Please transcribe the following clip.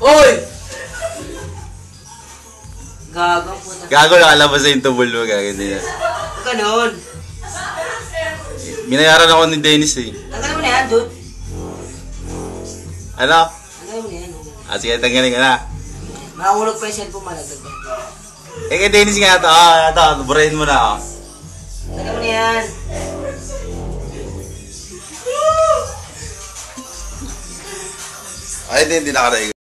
Oy! Gago po na. Gago na kalabas sa yung tubol mo. Gaganda yan. Ganon. Binayaran ako ni Dennis eh. Tanggalin mo na yan, dude. Ano? Tanggalin mo na yan. Sige, tanggalin ka na. Makahulog pa yung cellphone malagdag. Eh kay Dennis nga ito. Ito. Burahin mo na. Tanggalin mo na yan. Ay, hindi na ka